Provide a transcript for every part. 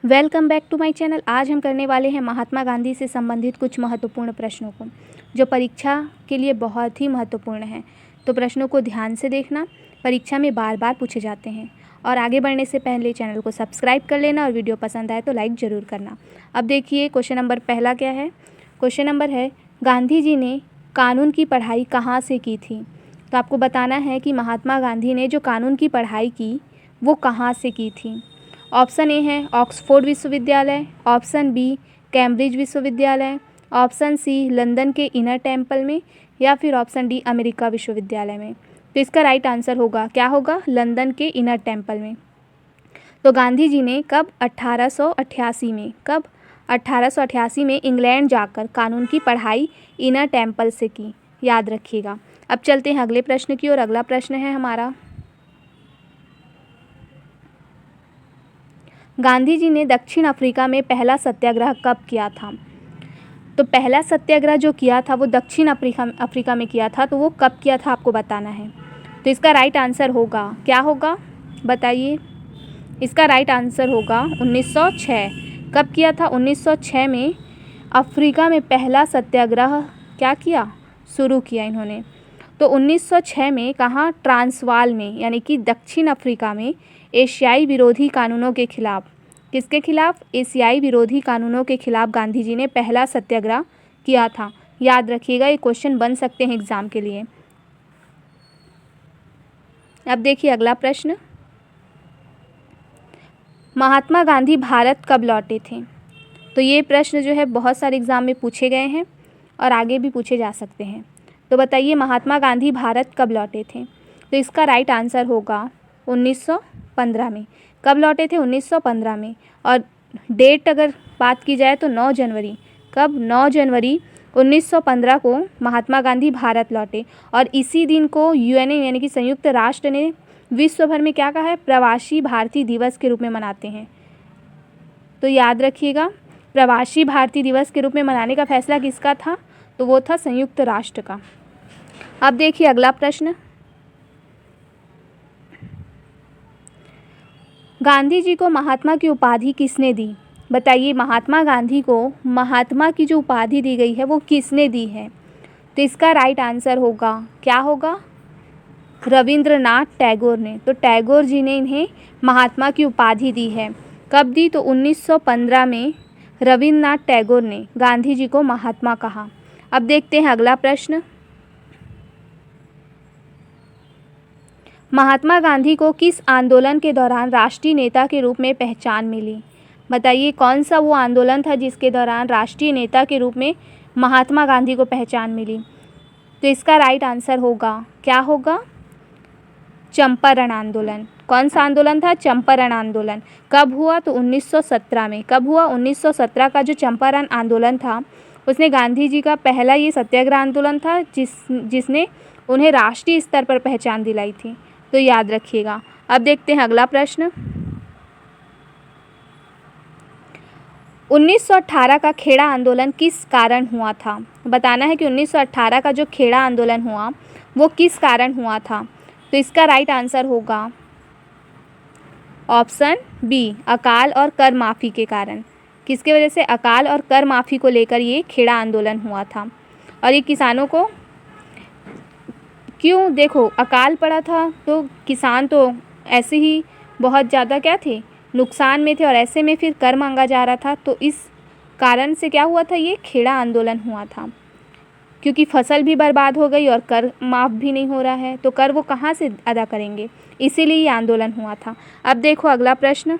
Welcome back to my channel. आज हम करने वाले हैं महात्मा गांधी से संबंधित कुछ महत्वपूर्ण प्रश्नों को, जो परीक्षा के लिए बहुत ही महत्वपूर्ण हैं। तो प्रश्नों को ध्यान से देखना, परीक्षा में बार बार पूछे जाते हैं। और आगे बढ़ने से पहले चैनल को सब्सक्राइब कर लेना और वीडियो पसंद आए तो लाइक ज़रूर करना। अब देखिए क्वेश्चन नंबर पहला क्या है। क्वेश्चन नंबर है, गांधी जी ने कानून की पढ़ाई कहाँ से की थी। तो आपको बताना है कि महात्मा गांधी ने जो कानून की पढ़ाई की वो कहाँ से की थी। ऑप्शन ए है ऑक्सफोर्ड विश्वविद्यालय, ऑप्शन बी कैम्ब्रिज विश्वविद्यालय, ऑप्शन सी लंदन के इनर टेम्पल में, या फिर ऑप्शन डी अमेरिका विश्वविद्यालय में। तो इसका राइट आंसर होगा, क्या होगा, लंदन के इनर टेम्पल में। तो गांधी जी ने कब 1888 में इंग्लैंड जाकर कानून की पढ़ाई इनर टेम्पल से की, याद रखिएगा। अब चलते हैं अगले प्रश्न की ओर। अगला प्रश्न है हमारा, गांधी जी ने दक्षिण अफ्रीका में पहला सत्याग्रह कब किया था। तो पहला सत्याग्रह जो किया था वो दक्षिण अफ्रीका में किया था। तो वो कब किया था आपको बताना है। तो इसका राइट आंसर होगा, क्या होगा बताइए। इसका राइट आंसर होगा 1906। कब किया था, 1906 में अफ्रीका में पहला सत्याग्रह क्या किया, शुरू किया इन्होंने। तो 1906 में कहाँ, ट्रांसवाल में, यानी कि दक्षिण अफ्रीका में एशियाई विरोधी कानूनों के खिलाफ, किसके खिलाफ, एशियाई विरोधी कानूनों के खिलाफ गांधी जी ने पहला सत्याग्रह किया था। याद रखिएगा, ये क्वेश्चन बन सकते हैं एग्जाम के लिए। अब देखिए अगला प्रश्न, महात्मा गांधी भारत कब लौटे थे। तो ये प्रश्न जो है बहुत सारे एग्जाम में पूछे गए हैं और आगे भी पूछे जा सकते हैं। तो बताइए महात्मा गांधी भारत कब लौटे थे। तो इसका राइट आंसर होगा 1915 में। कब लौटे थे, 1915 में। और डेट अगर बात की जाए तो 9 जनवरी, कब, 9 जनवरी 1915 को महात्मा गांधी भारत लौटे। और इसी दिन को यूएनए यानी कि संयुक्त राष्ट्र ने विश्व भर में क्या कहा है, प्रवासी भारतीय दिवस के रूप में मनाते हैं। तो याद रखिएगा, प्रवासी भारतीय दिवस के रूप में मनाने का फैसला किसका था, तो वो था संयुक्त राष्ट्र का। अब देखिए अगला प्रश्न, गांधी जी को महात्मा की उपाधि किसने दी। बताइए महात्मा गांधी को महात्मा की जो उपाधि दी गई है वो किसने दी है। तो इसका राइट आंसर होगा, क्या होगा, रविंद्रनाथ टैगोर ने। तो टैगोर जी ने इन्हें महात्मा की उपाधि दी है। कब दी, तो 1915 में रविंद्रनाथ टैगोर ने गांधी जी को महात्मा कहा। अब देखते हैं अगला प्रश्न, महात्मा गांधी को किस आंदोलन के दौरान राष्ट्रीय नेता के रूप में पहचान मिली। बताइए कौन सा वो आंदोलन था जिसके दौरान राष्ट्रीय नेता के रूप में महात्मा गांधी को पहचान मिली। तो इसका राइट आंसर होगा, क्या होगा, चंपारण आंदोलन। कौन सा आंदोलन था, चंपारण आंदोलन। कब हुआ, तो 1917 में। कब हुआ, 1917 का जो चंपारण आंदोलन था उसने गांधी जी का पहला ये सत्याग्रह आंदोलन था जिसने उन्हें राष्ट्रीय स्तर पर पहचान दिलाई थी। तो याद रखिएगा। अब देखते हैं अगला प्रश्न, 1918 का खेड़ा आंदोलन किस कारण हुआ था। बताना है कि 1918 का जो खेड़ा आंदोलन हुआ वो किस कारण हुआ था। तो इसका राइट आंसर होगा ऑप्शन बी, अकाल और कर माफ़ी के कारण। किसके वजह से, अकाल और कर माफ़ी को लेकर ये खेड़ा आंदोलन हुआ था। और ये किसानों को क्यों, देखो अकाल पड़ा था तो किसान तो ऐसे ही बहुत ज़्यादा क्या थे, नुकसान में थे, और ऐसे में फिर कर मांगा जा रहा था। तो इस कारण से क्या हुआ था, ये खेड़ा आंदोलन हुआ था। क्योंकि फसल भी बर्बाद हो गई और कर माफ़ भी नहीं हो रहा है, तो कर वो कहाँ से अदा करेंगे, इसीलिए ये आंदोलन हुआ था। अब देखो अगला प्रश्न,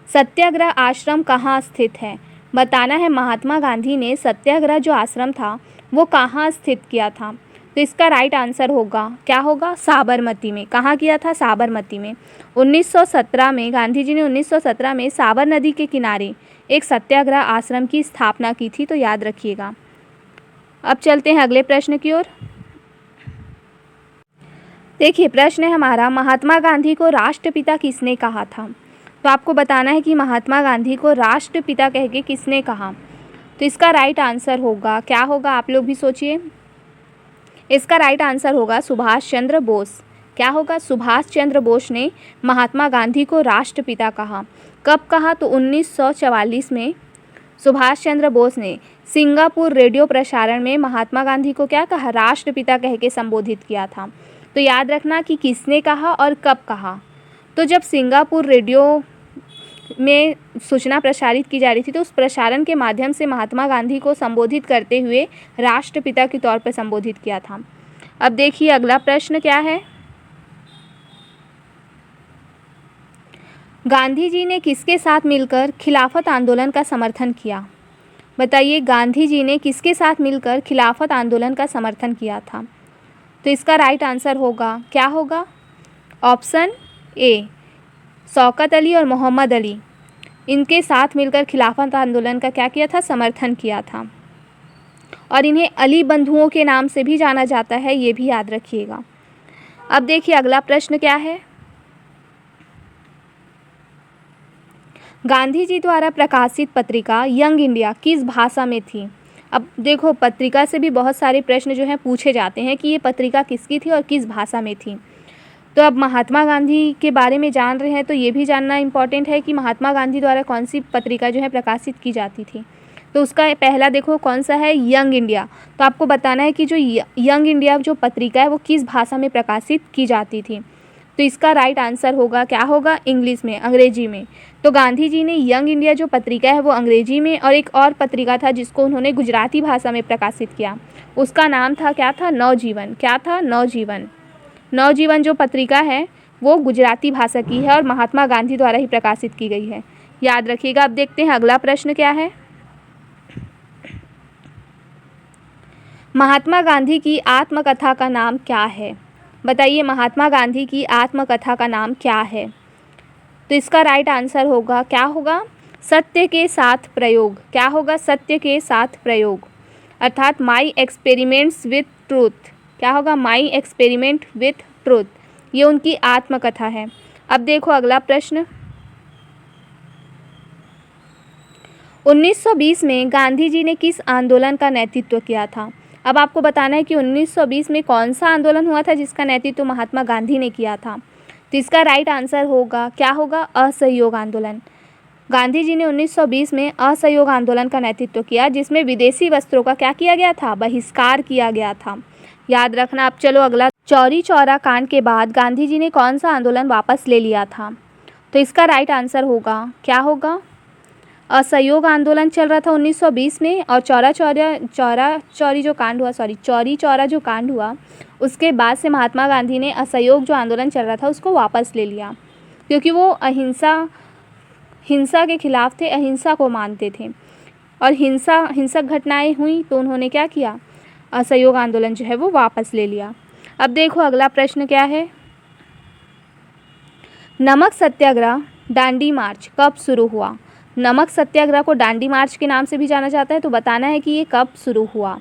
सत्याग्रह आश्रम कहाँ स्थित है। बताना है महात्मा गांधी ने सत्याग्रह जो आश्रम था वो कहाँ स्थित किया था। तो इसका राइट आंसर होगा, क्या होगा, साबरमती में। कहाँ किया था, साबरमती में। 1917 में गांधी जी ने 1917 में साबर नदी के किनारे एक सत्याग्रह आश्रम की स्थापना की थी। तो याद रखिएगा। अब चलते हैं अगले प्रश्न की ओर। देखिए प्रश्न है हमारा, महात्मा गांधी को राष्ट्रपिता किसने कहा था। तो आपको बताना है कि महात्मा गांधी को राष्ट्रपिता कह के किसने कहा। तो इसका राइट आंसर होगा, क्या होगा, आप लोग भी सोचिए। इसका राइट आंसर होगा सुभाष चंद्र बोस। क्या होगा? सुभाष चंद्र बोस ने महात्मा गांधी को राष्ट्रपिता कहा। कब कहा? तो 1944 में सुभाष चंद्र बोस ने सिंगापुर रेडियो प्रसारण में महात्मा गांधी को क्या कहा? राष्ट्रपिता कह के संबोधित किया था। तो याद रखना कि किसने कहा और कब कहा। तो जब सिंगापुर रेडियो में सूचना प्रसारित की जा रही थी तो उस प्रसारण के माध्यम से महात्मा गांधी को संबोधित करते हुए राष्ट्रपिता के तौर पर संबोधित किया था। अब देखिए अगला प्रश्न क्या है। गांधी जी ने किसके साथ मिलकर खिलाफत आंदोलन का समर्थन किया? बताइए, गांधी जी ने किसके साथ मिलकर खिलाफत आंदोलन का समर्थन किया था? तो इसका राइट आंसर होगा, क्या होगा? ऑप्शन ए, शौकत अली और मोहम्मद अली, इनके साथ मिलकर खिलाफत आंदोलन का क्या किया था? समर्थन किया था। और इन्हें अली बंधुओं के नाम से भी जाना जाता है, ये भी याद रखिएगा। अब देखिए अगला प्रश्न क्या है। गांधी जी द्वारा प्रकाशित पत्रिका यंग इंडिया किस भाषा में थी? अब देखो, पत्रिका से भी बहुत सारे प्रश्न जो हैं पूछे जाते हैं कि ये पत्रिका किसकी थी और किस भाषा में थी। तो अब महात्मा गांधी के बारे में जान रहे हैं तो ये भी जानना इम्पॉर्टेंट है कि महात्मा गांधी द्वारा कौन सी पत्रिका जो है प्रकाशित की जाती थी। तो उसका पहला देखो कौन सा है? Young India. तो आपको बताना है कि जो यंग इंडिया जो पत्रिका है वो किस भाषा में प्रकाशित की जाती थी। तो इसका राइट आंसर होगा, क्या होगा? इंग्लिश में, अंग्रेजी में। तो गांधी जी ने यंग इंडिया जो पत्रिका है वो अंग्रेजी में, और एक और पत्रिका था जिसको उन्होंने गुजराती भाषा में प्रकाशित किया, उसका नाम था, क्या था? नवजीवन। क्या था? नवजीवन। नवजीवन जो पत्रिका है वो गुजराती भाषा की है और महात्मा गांधी द्वारा ही प्रकाशित की गई है, याद रखिएगा। अब देखते हैं अगला प्रश्न क्या है। महात्मा गांधी की आत्मकथा का नाम क्या है? बताइए, महात्मा गांधी की आत्मकथा का नाम क्या है? तो इसका राइट आंसर होगा, क्या होगा? सत्य के साथ प्रयोग। क्या होगा? सत्य के साथ प्रयोग, अर्थात माई एक्सपेरिमेंट्स विथ ट्रूथ। क्या होगा? माई एक्सपेरिमेंट विथ ट्रूथ, ये उनकी आत्मकथा है। अब देखो अगला प्रश्न। 1920 में गांधी जी ने किस आंदोलन का नेतृत्व किया था? अब आपको बताना है कि 1920 में कौन सा आंदोलन हुआ था जिसका नेतृत्व महात्मा गांधी ने किया था। तो इसका राइट आंसर होगा, क्या होगा? असहयोग आंदोलन। गांधी जी ने 1920 में असहयोग आंदोलन का नेतृत्व किया, जिसमें विदेशी वस्त्रों का क्या किया गया था? बहिष्कार किया गया था, याद रखना। अब चलो अगला। चौरी चौरा कांड के बाद गांधी जी ने कौन सा आंदोलन वापस ले लिया था? तो इसका राइट आंसर होगा, क्या होगा? असहयोग आंदोलन चल रहा था 1920 में, और चौरी चौरा जो कांड हुआ उसके बाद से महात्मा गांधी ने असहयोग जो आंदोलन चल रहा था उसको वापस ले लिया, क्योंकि वो हिंसा के खिलाफ थे, अहिंसा को मानते थे, और हिंसक घटनाएं हुई तो उन्होंने क्या किया? असहयोग आंदोलन जो है वो वापस ले लिया। अब देखो अगला प्रश्न क्या है। नमक सत्याग्रह दांडी मार्च कब शुरू हुआ? नमक सत्याग्रह को दांडी मार्च के नाम से भी जाना जाता है, तो बताना है कि ये कब शुरू हुआ।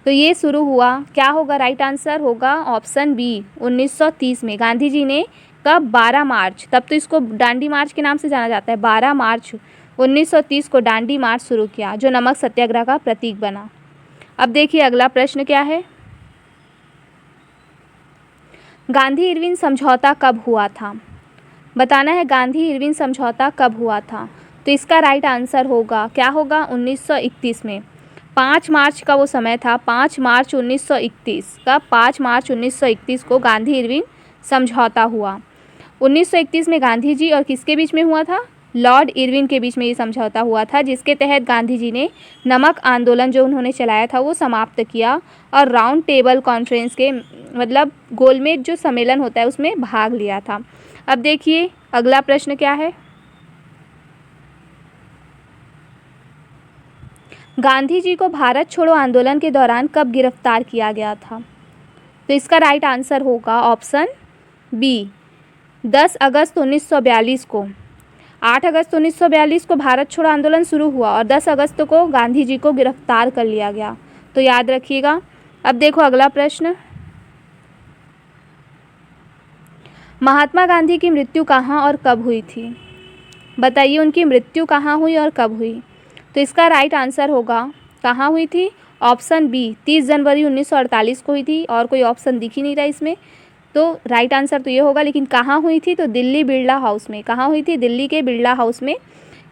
तो ये शुरू हुआ, क्या होगा? राइट आंसर होगा ऑप्शन बी, 1930 में। गांधी जी ने कब? 12 मार्च, तब तो इसको दांडी मार्च के नाम से जाना जाता है। 12 मार्च 1930 को दांडी मार्च शुरू किया, जो नमक सत्याग्रह का प्रतीक बना। अब देखिए अगला प्रश्न क्या है। गांधी इरविन समझौता कब हुआ था? बताना है गांधी इरविन समझौता कब हुआ था। तो इसका राइट आंसर होगा, क्या होगा? 1931 में। 5 मार्च का वो समय था, 5 मार्च 1931 का 5 मार्च 1931 को गांधी इरविन समझौता हुआ। 1931 में गांधी जी और किसके बीच में हुआ था? लॉर्ड इरविन के बीच में ये समझौता हुआ था, जिसके तहत गांधी जी ने नमक आंदोलन जो उन्होंने चलाया था वो समाप्त किया, और राउंड टेबल कॉन्फ्रेंस के मतलब गोलमेज जो सम्मेलन होता है उसमें भाग लिया था। अब देखिए अगला प्रश्न क्या है। गांधी जी को भारत छोड़ो आंदोलन के दौरान कब गिरफ्तार किया गया था? तो इसका राइट आंसर होगा ऑप्शन बी, 10 अगस्त 1942 को। 8 अगस्त 1942 को भारत छोड़ो आंदोलन शुरू हुआ और 10 अगस्त को गांधी जी को गिरफ्तार कर लिया गया, तो याद रखिएगा। अब देखो अगला प्रश्न। महात्मा गांधी की मृत्यु कहाँ और कब हुई थी? बताइए उनकी मृत्यु कहाँ हुई और कब हुई? तो इसका राइट आंसर होगा, कहाँ हुई थी? ऑप्शन बी, 30 जनवरी 1948 को हुई थी, और कोई ऑप्शन दिख ही नहीं रहा इसमें। तो राइट आंसर तो ये होगा, लेकिन कहाँ हुई थी? तो दिल्ली बिरला हाउस में। कहाँ हुई थी? दिल्ली के बिरला हाउस में।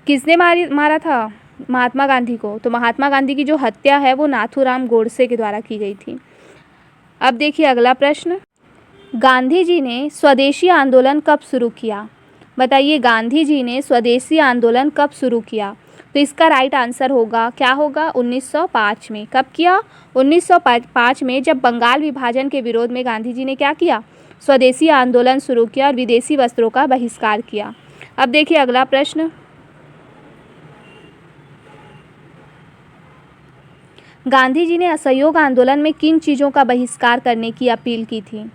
किसने मारा था महात्मा गांधी को? तो महात्मा गांधी की जो हत्या है वो नाथूराम गोडसे के द्वारा की गई थी। अब देखिए अगला प्रश्न, गांधी जी ने स्वदेशी आंदोलन कब शुरू किया? बताइए, गांधी जी ने स्वदेशी आंदोलन कब शुरू किया? तो इसका राइट आंसर होगा, क्या होगा? 1905 में। कब किया? 1905 में, जब बंगाल विभाजन के विरोध में गांधी जी ने क्या किया? स्वदेशी आंदोलन शुरू किया और विदेशी वस्त्रों का बहिष्कार किया। अब देखिए अगला प्रश्न, गांधी जी ने असहयोग आंदोलन में किन चीज़ों का बहिष्कार करने की अपील की थी?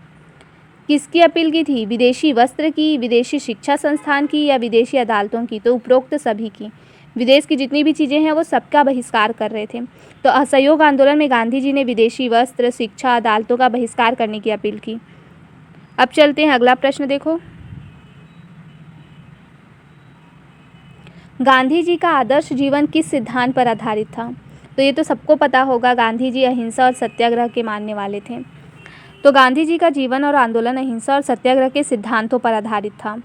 किसकी अपील की थी? विदेशी वस्त्र की, विदेशी शिक्षा संस्थान की, या विदेशी अदालतों की? तो उपरोक्त सभी की। विदेश की जितनी भी चीज़ें हैं वो सबका बहिष्कार कर रहे थे। तो असहयोग आंदोलन में गांधी जी ने विदेशी वस्त्र, शिक्षा, अदालतों का बहिष्कार करने की अपील की। अब चलते हैं अगला प्रश्न, देखो, गांधी जी का आदर्श जीवन किस सिद्धांत पर आधारित था? तो ये तो सबको पता होगा, गांधी जी अहिंसा और सत्याग्रह के मानने वाले थे। तो गांधी जी का जीवन और आंदोलन अहिंसा और सत्याग्रह के सिद्धांतों पर आधारित था।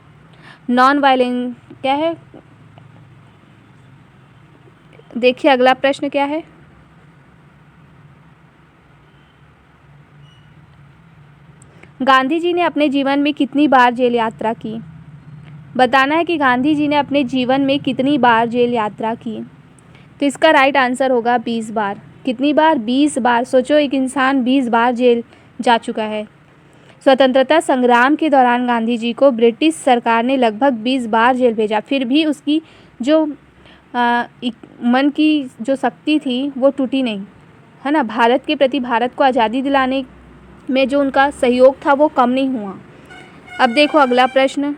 नॉन वायलेंस क्या है? देखिए अगला प्रश्न क्या है, गांधी जी ने अपने जीवन में कितनी बार जेल यात्रा की? बताना है कि गांधी जी ने अपने जीवन में कितनी बार जेल यात्रा की। तो इसका राइट आंसर होगा 20 बार। कितनी बार? 20 बार। सोचो, एक इंसान 20 बार जेल जा चुका है। स्वतंत्रता संग्राम के दौरान गांधी जी को ब्रिटिश सरकार ने लगभग 20 बार जेल भेजा, फिर भी उसकी जो मन की जो शक्ति थी वो टूटी नहीं, है ना। भारत के प्रति, भारत को आज़ादी दिलाने में जो उनका सहयोग था वो कम नहीं हुआ। अब देखो अगला प्रश्न,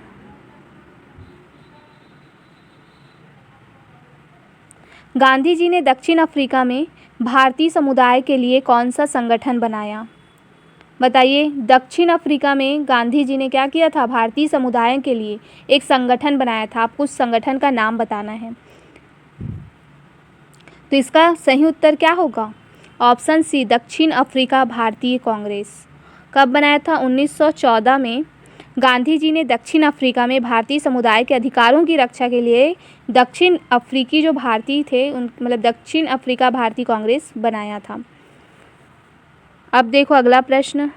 गांधी जी ने दक्षिण अफ्रीका में भारतीय समुदाय के लिए कौन सा संगठन बनाया? बताइए, दक्षिण अफ्रीका में गांधी जी ने क्या किया था? भारतीय समुदाय के लिए एक संगठन बनाया था। आपको उस संगठन का नाम बताना है। तो इसका सही उत्तर क्या होगा? ऑप्शन सी, दक्षिण अफ्रीका भारतीय कांग्रेस। कब बनाया था? 1914 में गांधी जी ने दक्षिण अफ्रीका में भारतीय समुदाय के अधिकारों की रक्षा के लिए दक्षिण अफ्रीकी जो भारतीय थे मतलब दक्षिण अफ्रीका भारतीय कांग्रेस बनाया था। अब देखो अगला प्रश्न,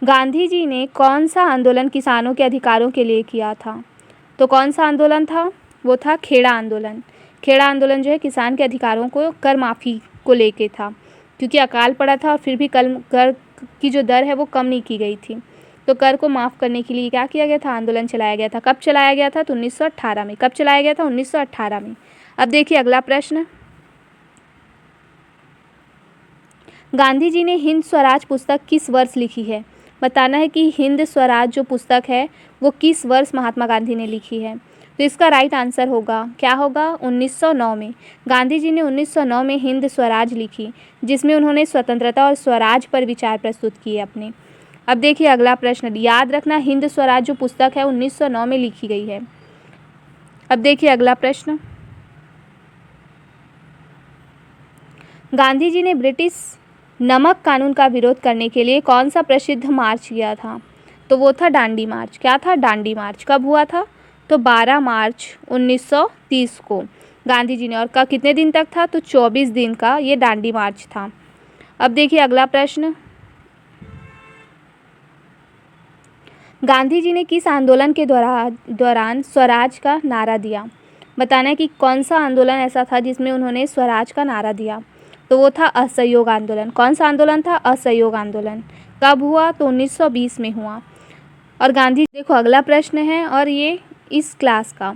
गांधी जी ने कौन सा आंदोलन किसानों के अधिकारों के लिए किया था? तो कौन सा आंदोलन था? वो था खेड़ा आंदोलन। खेड़ा आंदोलन जो है किसान के अधिकारों को, कर माफ़ी को लेके था, क्योंकि अकाल पड़ा था और फिर भी कर की जो दर है वो कम नहीं की गई थी। तो कर को माफ़ करने के लिए क्या किया गया था? आंदोलन चलाया गया था। कब चलाया गया था? तो 1918 में। कब चलाया गया था? 1918 में। अब देखिए अगला प्रश्न, गांधी जी ने हिंद स्वराज पुस्तक किस वर्ष लिखी है? बताना है कि हिंद स्वराज जो पुस्तक है वो किस वर्ष महात्मा गांधी ने लिखी है। तो इसका राइट आंसर होगा, क्या होगा? 1909 में। गांधी जी ने 1909 में हिंद स्वराज लिखी, जिसमें उन्होंने स्वतंत्रता और स्वराज पर विचार प्रस्तुत किए अपने। अब देखिए अगला प्रश्न, याद रखना हिंद स्वराज जो पुस्तक है 1909 में लिखी गई है। अब देखिए अगला प्रश्न, गांधी जी ने ब्रिटिश नमक कानून का विरोध करने के लिए कौन सा प्रसिद्ध मार्च किया था? तो वो था डांडी मार्च। क्या था? डांडी मार्च। कब हुआ था? तो 12 मार्च 1930 को गांधी जी ने, और का कितने दिन तक था? तो 24 दिन का ये डांडी मार्च था। अब देखिए अगला प्रश्न, गांधी जी ने किस आंदोलन के दौरान स्वराज का नारा दिया? बताना है कि कौन सा आंदोलन ऐसा था जिसमें उन्होंने स्वराज का नारा दिया। तो वो था असहयोग आंदोलन। कौन सा आंदोलन था? असहयोग आंदोलन। कब हुआ? तो 1920 में हुआ। और गांधी, देखो अगला प्रश्न है और ये इस क्लास का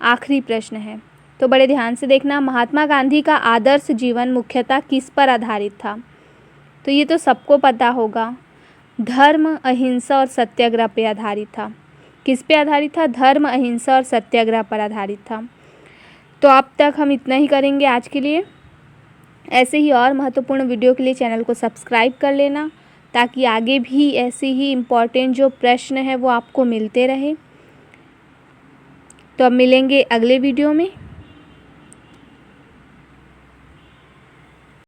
आखिरी प्रश्न है, तो बड़े ध्यान से देखना। महात्मा गांधी का आदर्श जीवन मुख्यतः किस पर आधारित था? तो ये तो सबको पता होगा, धर्म, अहिंसा और सत्याग्रह पे आधारित था। किस पे आधारित था? धर्म, अहिंसा और सत्याग्रह पर आधारित था। तो अब तक हम इतना ही करेंगे आज के लिए। ऐसे ही और महत्वपूर्ण वीडियो के लिए चैनल को सब्सक्राइब कर लेना, ताकि आगे भी ऐसे ही इम्पॉर्टेंट जो प्रश्न है वो आपको मिलते रहे। तो अब मिलेंगे अगले वीडियो में।